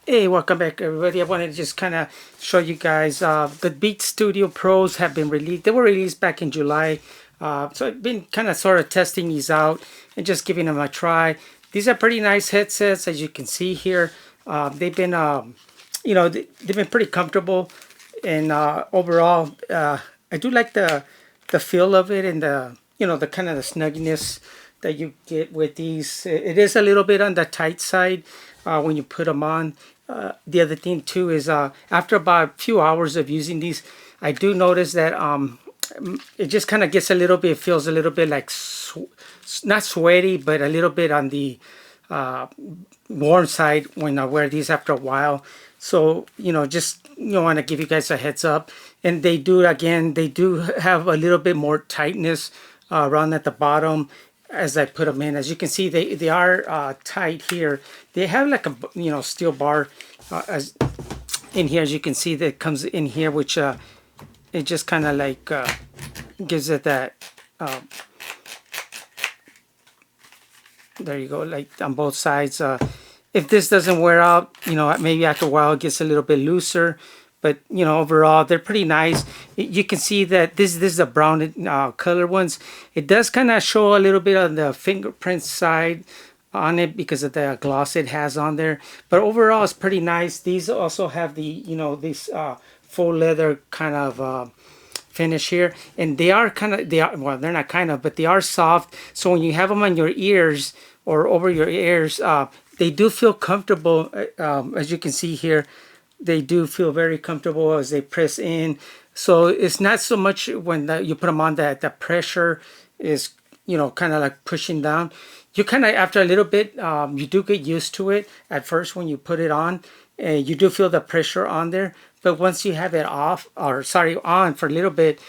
Hey, welcome back, everybody. I wanted to just kind of show you guys the Beats Studio Pros have been released. They were released back in July. So I've been kind of sort of testing these out and just giving them a try. These are pretty nice headsets, as you can see here. They've been, they've been pretty comfortable. And overall, I do like the feel of it and the kind of the snugginess that you get with these. It is a little bit on the tight side when you put them on. The other thing too is after about a few hours of using these, I do notice that it just kind of gets a little bit, feels a little bit like not sweaty, but a little bit on the warm side when I wear these after a while. So just want to give you guys a heads up. And they do have a little bit more tightness around at the bottom as I put them in. As you can see, they are tight here. They have like a steel bar as in here. As you can see, that comes in here, which it just kind of like gives it that. There you go, like on both sides. If this doesn't wear out, maybe after a while it gets a little bit looser. But overall they're pretty nice. You can see that this is the brown color ones. It does kind of show a little bit on the fingerprint side on it because of the gloss it has on there. But overall it's pretty nice. These also have the this faux leather kind of finish here, and they're not kind of, but they are soft. So when you have them on your ears or over your ears, they do feel comfortable. As you can see here, they do feel very comfortable as they press in. So it's not so much when you put them on that the pressure is kind of like pushing down. You kind of, after a little bit, you do get used to it at first when you put it on. You do feel the pressure on there, but once you have it on for a little bit,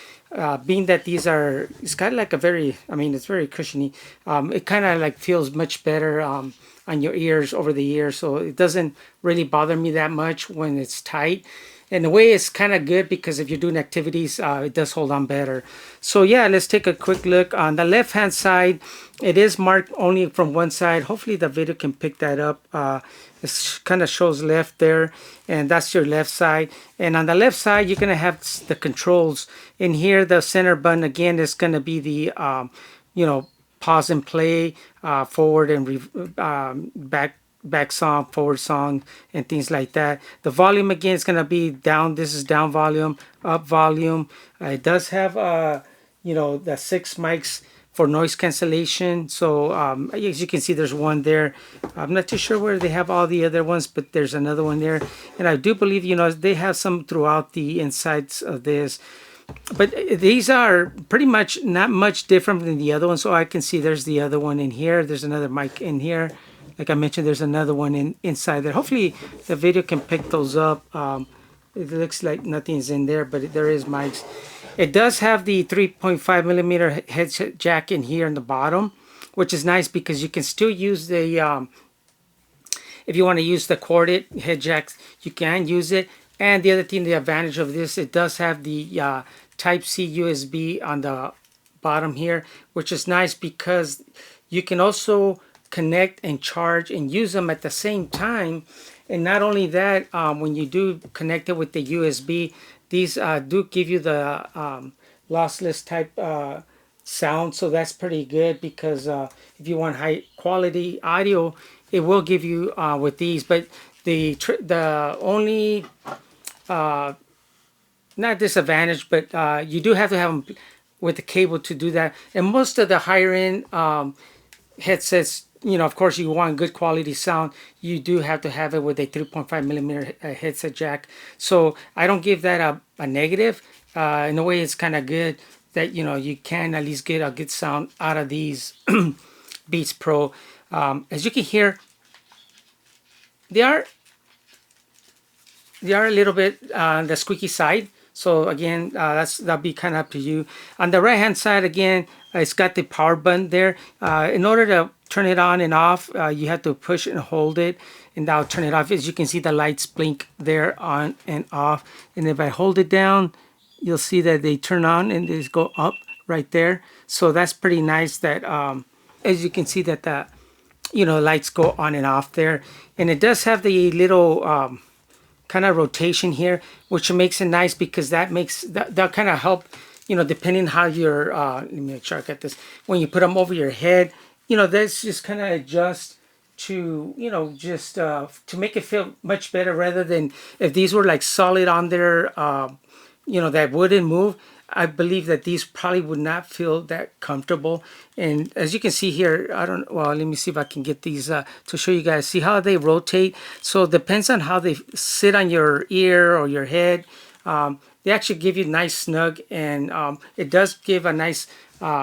being that it's kind of like it's very cushiony. It kind of like feels much better on your ears, over the ears, so it doesn't really bother me that much when it's tight. And the way it's kind of good because if you're doing activities, it does hold on better. So yeah, let's take a quick look. On the left hand side, it is marked only from one side. Hopefully the video can pick that up. It kind of shows left there, and that's your left side. And on the left side, you're going to have the controls. In here, the center button, again, is going to be the, pause and play, forward and back song, forward song, and things like that. The volume, again, is going to be down. This is down volume, up volume. It does have, the 6 mics for noise cancellation. So as you can see, there's one there. I'm not too sure where they have all the other ones, but there's another one there. And I do believe, they have some throughout the insides of this. But these are pretty much not much different than the other one. So I can see there's the other one in here. There's another mic in here. Like I mentioned, there's another one inside there. Hopefully the video can pick those up. It looks like nothing's in there, but there is mics. It does have the 3.5 millimeter headset jack in here in the bottom, which is nice because you can still use the, if you want to use the corded head jacks, you can use it. And the other thing, the advantage of this, it does have the Type-C USB on the bottom here, which is nice because you can also connect and charge and use them at the same time. And not only that, when you do connect it with the USB, these do give you the lossless type sound, so that's pretty good because if you want high quality audio, it will give you with these. But the only not disadvantage, but you do have to have them with the cable to do that. And most of the higher end headsets, of course, you want good quality sound, you do have to have it with a 3.5 millimeter headset jack. So I don't give that a negative. In a way, it's kind of good that you can at least get a good sound out of these Beats Pro. As you can hear, they are a little bit on the squeaky side. So again, that'll be kind of up to you. On the right hand side, again, it's got the power button there. In order to turn it on and off, you have to push and hold it, and that'll turn it off. As you can see, the lights blink there on and off. And if I hold it down, you'll see that they turn on and they just go up right there. So that's pretty nice. That as you can see that the lights go on and off there. And it does have the little kind of rotation here, which makes it nice because that kind of help, depending how you're, let me make sure I get this, when you put them over your head, that's just kind of adjust to, just to make it feel much better rather than if these were like solid on there, that wouldn't move. I believe that these probably would not feel that comfortable. And as you can see here, well, let me see if I can get these to show you guys. See how they rotate? So it depends on how they sit on your ear or your head. They actually give you nice snug, and it does give a nice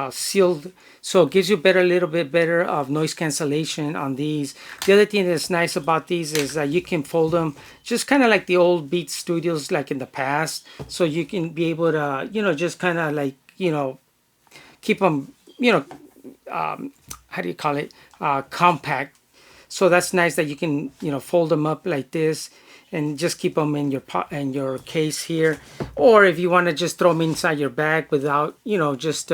sealed, so it gives you a little bit better of noise cancellation on these. The other thing that's nice about these is that you can fold them just kind of like the old Beats Studios like in the past, so you can be able to just kind of like keep them how do you call it, compact. So that's nice that you can fold them up like this and just keep them in your case here, or if you want to just throw them inside your bag without just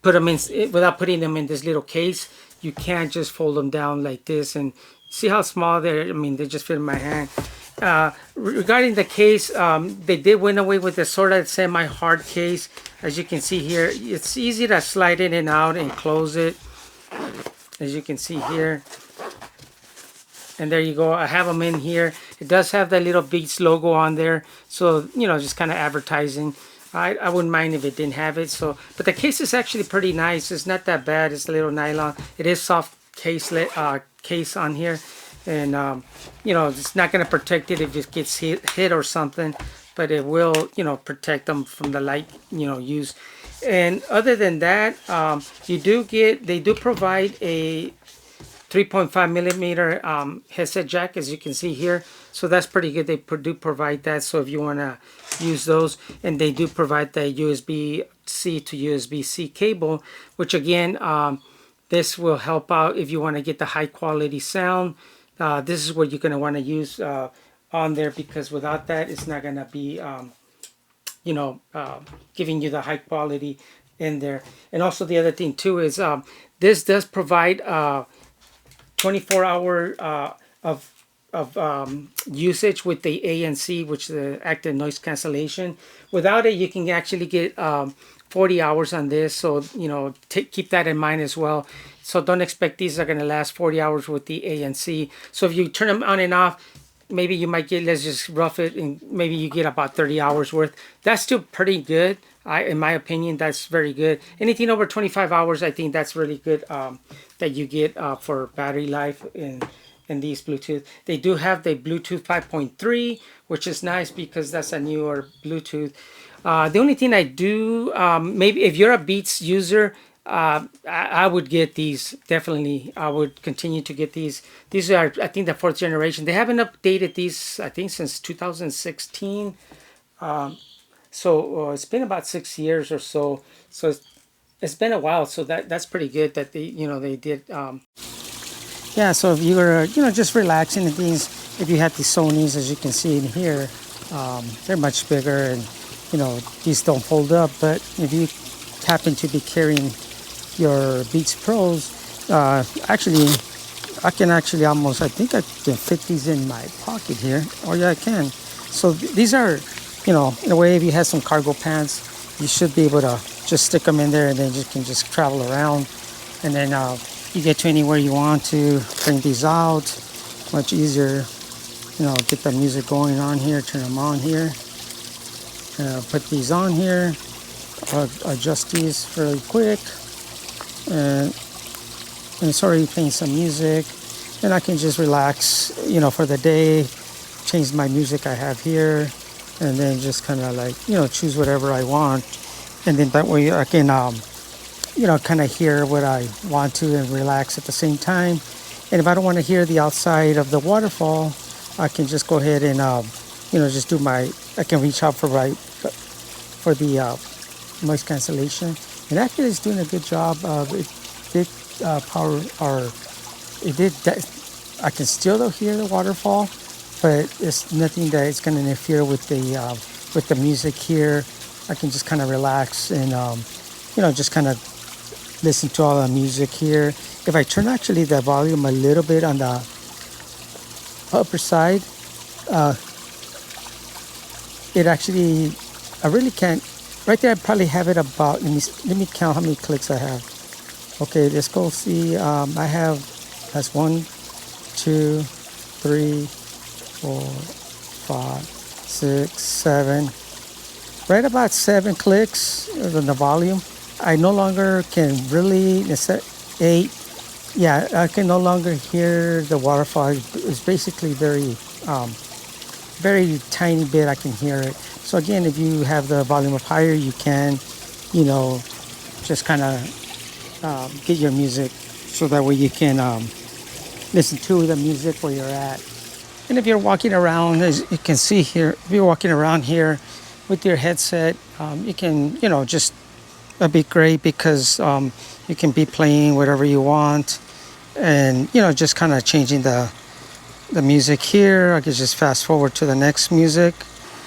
put them in without putting them in this little case, you can't just fold them down like this. And see how small they're, I mean, they just fit in my hand. Regarding the case, they did went away with the sort of semi-hard case. As you can see here, it's easy to slide in and out and close it, as you can see here. And there you go. I have them in here. It does have the little Beats logo on there, so just kind of advertising. I wouldn't mind if it didn't have it. So, but the case is actually pretty nice. It's not that bad. It's a little nylon. It is soft case on here, and it's not going to protect it if it gets hit or something, but it will protect them from the light use. And other than that, they do provide a 3.5 millimeter headset jack, as you can see here. So that's pretty good. They do provide that. So if you want to use those, and they do provide the USB-C to USB-C cable, which again, this will help out if you want to get the high quality sound. This is what you're going to want to use on there, because without that, it's not going to be, giving you the high quality in there. And also the other thing too is this does provide 24-hour of usage with the ANC, which is the active noise cancellation. Without it, you can actually get 40 hours on this. So keep that in mind as well. So don't expect these are going to last 40 hours with the ANC. So if you turn them on and off, maybe you might get, let's just rough it, and maybe you get about 30 hours worth. That's still pretty good. In my opinion, that's very good. Anything over 25 hours, I think that's really good that you get for battery life in these Bluetooth. They do have the Bluetooth 5.3, which is nice because that's a newer Bluetooth. The only thing I do, maybe if you're a Beats user, I would get these. Definitely, I would continue to get these. These are, I think, the 4th generation. They haven't updated these, I think, since 2016. So it's been about 6 years or so. So it's been a while. So that's pretty good that they did. Yeah. So if you were just relaxing at these, if you had the Sonys, as you can see in here, they're much bigger, and these don't fold up. But if you happen to be carrying your Beats Pros, actually, I can actually almost, I think I can fit these in my pocket here. Oh yeah, I can. So these are, in a way, if you have some cargo pants, you should be able to just stick them in there, and then you can just travel around, and then you get to anywhere you want to. Bring these out, much easier. Get the music going on here, turn them on here, put these on here, adjust these really quick, and it's already playing some music, and I can just relax, for the day, change my music I have here, and then just kind of like, choose whatever I want, and then that way I can, kind of hear what I want to and relax at the same time. And if I don't want to hear the outside of the waterfall, I can just go ahead and, just do I can reach out for the noise cancellation. And actually it's doing a good job. It did I can still hear the waterfall, but it's nothing that is going to interfere with the music here. I can just kind of relax and, just kind of listen to all the music here. if I turn actually the volume a little bit on the upper side, it actually, I really can't, right there I probably have it about, let me count how many clicks I have. Okay, let's go see, I have, that's 1, 2, 3, 4, 5, 6, 7, right about 7 clicks on the volume. I no longer can really, 8, yeah, I can no longer hear the waterfall. It's basically very tiny bit I can hear it. So again, if you have the volume up higher, you can, you know, just kind of get your music so that way you can listen to the music where you're at. And if you're walking around, as you can see here, if you're walking around here with your headset, you can, you know, just, that'd be great because you can be playing whatever you want and, you know, just kind of changing the music here. I could just fast forward to the next music.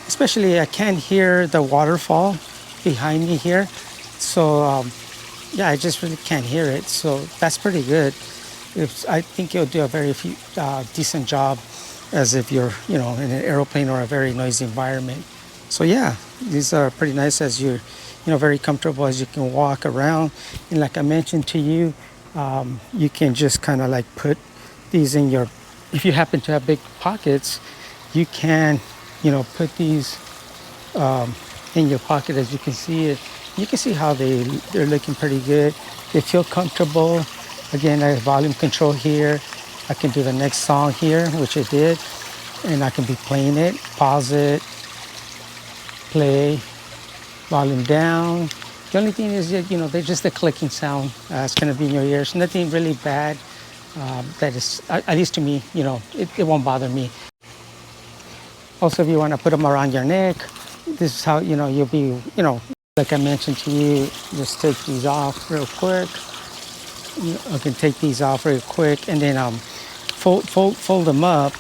Especially I can't hear the waterfall behind me here. So yeah, I just really can't hear it. So that's pretty good. I think you'll do a very decent job as if you're, you know, in an airplane or a very noisy environment. So yeah, these are pretty nice as you're, you know, very comfortable as you can walk around. And like I mentioned to you, you can just kind of like put these in your, if you happen to have big pockets, you can, you know, put these in your pocket. As you can see it, you can see how they're looking pretty good. They feel comfortable. Again, I have volume control here. I can do the next song here, which I did, and I can be playing it, pause it, play, volume down. The only thing is that, you know, they're just a clicking sound. It's going to be in your ears. Nothing really bad. That is, at least to me, you know, it won't bother me. Also, if you want to put them around your neck, this is how, you know, you'll be, you know, like I mentioned to you, just take these off real quick. I can take these off real quick and then fold them up.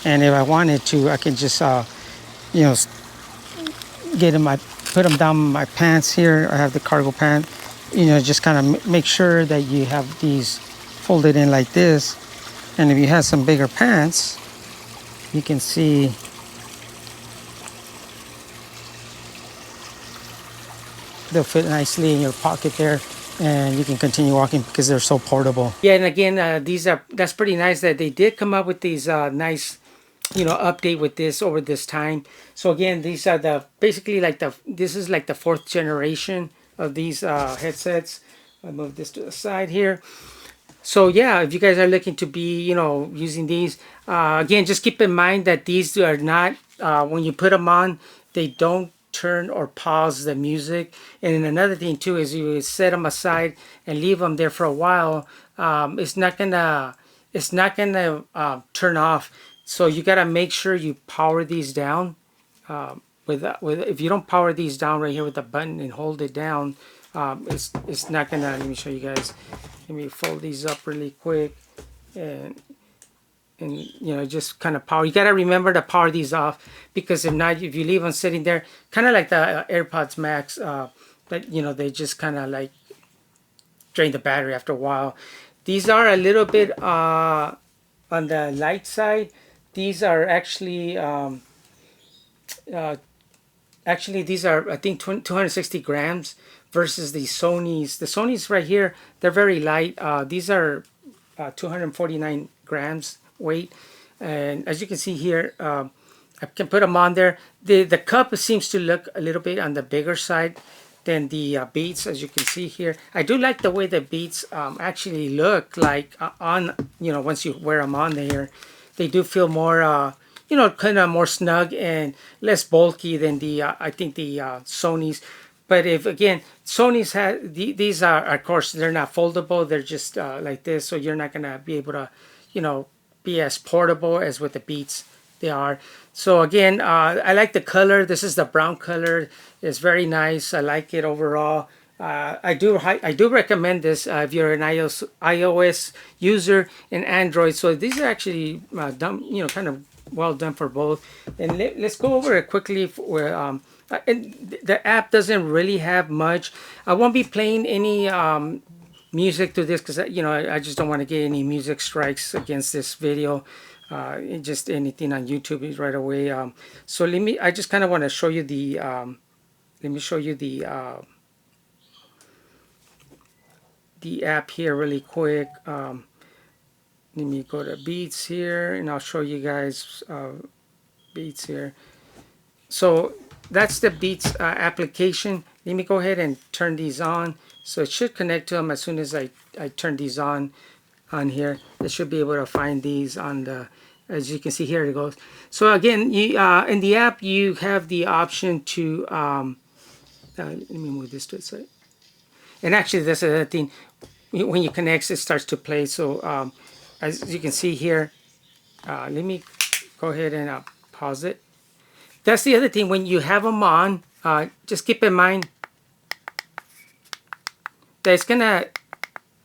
And if I wanted to, I can just, you know, put them down my pants here. I have the cargo pant. You know, just kind of make sure that you have these folded in like this. And if you have some bigger pants, you can see they'll fit nicely in your pocket there, and you can continue walking because they're so portable. Yeah, and again, that's pretty nice that they did come up with these nice, you know, update with this over this time. So again, these are basically like this is like the 4th generation of these headsets. I move this to the side here. So yeah, if you guys are looking to be, you know, using these, again, just keep in mind that these are not, when you put them on, they don't turn or pause the music. And then another thing too is you set them aside and leave them there for a while. It's not gonna turn off. So you gotta make sure you power these down. If you don't power these down right here with the button and hold it down, it's not gonna. Let me show you guys. Let me fold these up really quick, and you know, just kind of power. You gotta remember to power these off, because if not, if you leave them sitting there, kind of like the AirPods Max, that, you know, they just kind of like drain the battery after a while. These are a little bit on the light side. These are actually these are, I think, 260 grams versus the Sonys. The Sonys right here, they're very light. These are 249 grams weight. And as you can see here, I can put them on there. The cup seems to look a little bit on the bigger side than the Beats, as you can see here. I do like the way the Beats actually look like on, you know, once you wear them on there. They do feel more, you know, kind of more snug and less bulky than the, I think, the Sonys. But if, again, Sony's these are, of course, they're not foldable. They're just like this. So you're not going to be able to, you know, be as portable as with the Beats they are. So again, I like the color. This is the brown color. It's very nice. I like it overall. I do recommend this if you're an iOS user and Android. So these are actually done, you know, kind of well done for both. And let's go over it quickly. And the app doesn't really have much. I won't be playing any music to this because I just don't want to get any music strikes against this video. Just anything on YouTube is right away. So I just kind of want to show you the let me show you the app here really quick. Let me go to Beats here, and I'll show you guys Beats here. So that's the Beats application. Let me go ahead and turn these on. So it should connect to them as soon as I turn these on here. They should be able to find these on the, as you can see here it goes. So again, you, in the app you have the option to, let me move this to the side. And actually that's another thing. When you connect, it starts to play. So as you can see here, let me go ahead and pause it. That's the other thing. When you have them on, just keep in mind that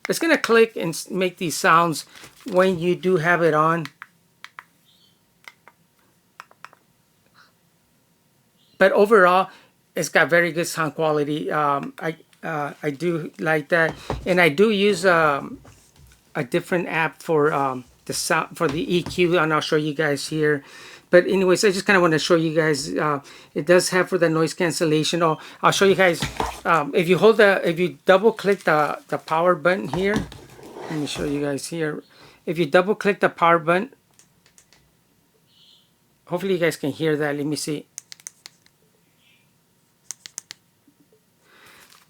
it's gonna click and make these sounds when you do have it on. But overall, it's got very good sound quality. I do like that, and I do use a different app for the sound, for the EQ, and I'll show you guys here. But anyways, I just kind of want to show you guys. It does have for the noise cancellation. Oh, I'll show you guys. If you double click the power button here, let me show you guys here. If you double click the power button, hopefully you guys can hear that. Let me see.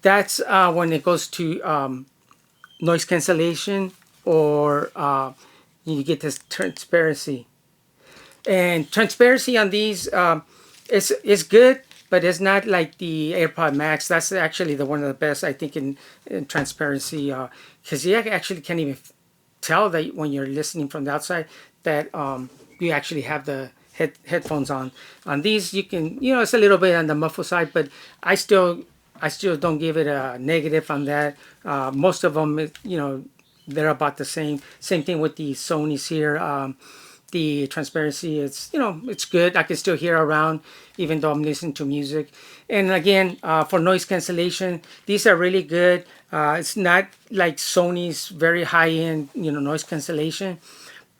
That's when it goes to noise cancellation, or you get this transparency. And transparency on these is good, but it's not like the AirPod Max. That's actually the one of the best, I think, in transparency, because you actually can't even tell that when you're listening from the outside that you actually have the headphones on. On these, you can, it's a little bit on the muffle side, but I still don't give it a negative on that. Most of them, they're about the same. Same thing with the Sonys here. The transparency, it's good. I can still hear around even though I'm listening to music. And again, for noise cancellation, these are really good. It's not like Sony's very high-end, noise cancellation,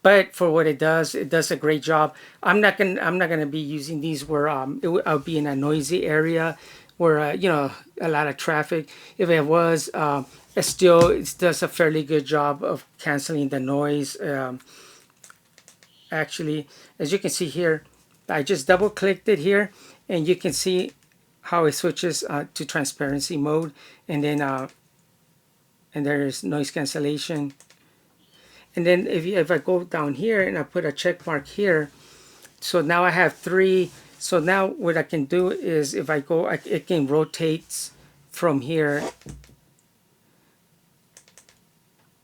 but for what it does a great job. I'm not gonna be using these where I'll be in a noisy area where a lot of traffic. If it was, it does a fairly good job of canceling the noise. Actually, as you can see here, I just double clicked it here, and you can see how it switches to transparency mode, and then and there's noise cancellation. And then if I go down here and I put a check mark here, so now I have 3. So now what I can do is, if I go, it can rotate from here.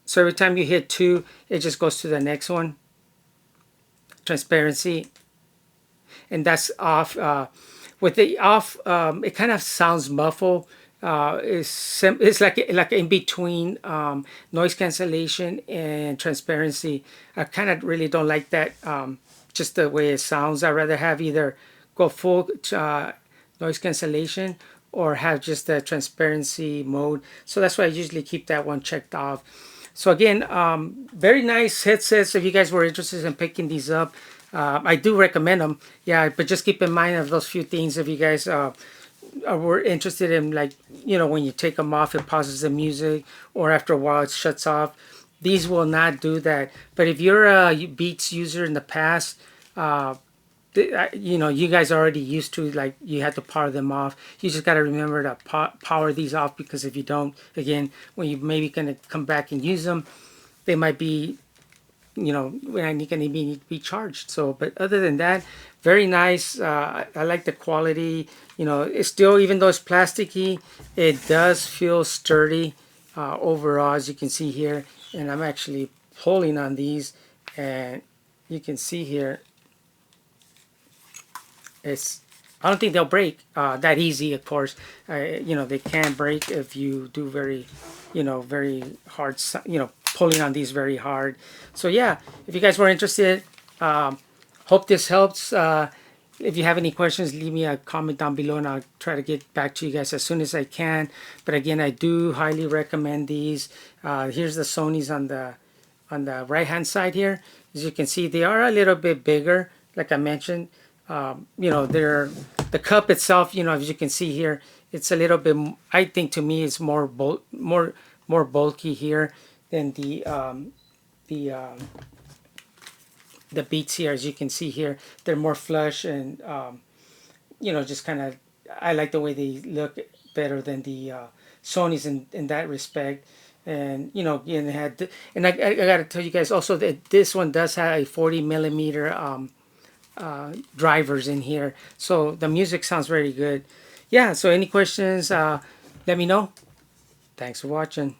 So every time you hit 2, it just goes to the next one. Transparency, and that's off. With the off, it kind of sounds muffled. It's like in between noise cancellation and transparency. I kind of really don't like that. Just the way it sounds. I'd rather have either go full noise cancellation or have just the transparency mode. So that's why I usually keep that one checked off. So again, very nice headsets. If you guys were interested in picking these up, I do recommend them. Yeah, but just keep in mind of those few things. If you guys were interested in, like, when you take them off, it pauses the music, or after a while it shuts off. These will not do that. But if you're a Beats user in the past, you guys are already used to, like, you had to power them off. You just got to remember to power these off, because if you don't, again, when you maybe going to come back and use them, they might be, when you're going to be charged. So, but other than that, very nice. I like the quality. It's still, even though it's plasticky, it does feel sturdy overall, as you can see here. And I'm actually pulling on these, and you can see here, I don't think they'll break that easy, of course. They can break if you do very hard, pulling on these very hard. So yeah, if you guys were interested, hope this helps. if you have any questions, leave me a comment down below and I'll try to get back to you guys as soon as I can. But again, I do highly recommend these. Here's the Sonys on the right hand side here. As you can see, they are a little bit bigger, like I mentioned. You know, the cup itself, you know, as you can see here, it's a little bit, I think to me it's more bulky here than the Beats here. As you can see here, they're more flush and you know, just kind of, I like the way they look better than the Sonys in that respect. And you know, and I gotta tell you guys also that this one does have a 40 millimeter drivers in here, so the music sounds very good. Yeah, so any questions, let me know. Thanks for watching.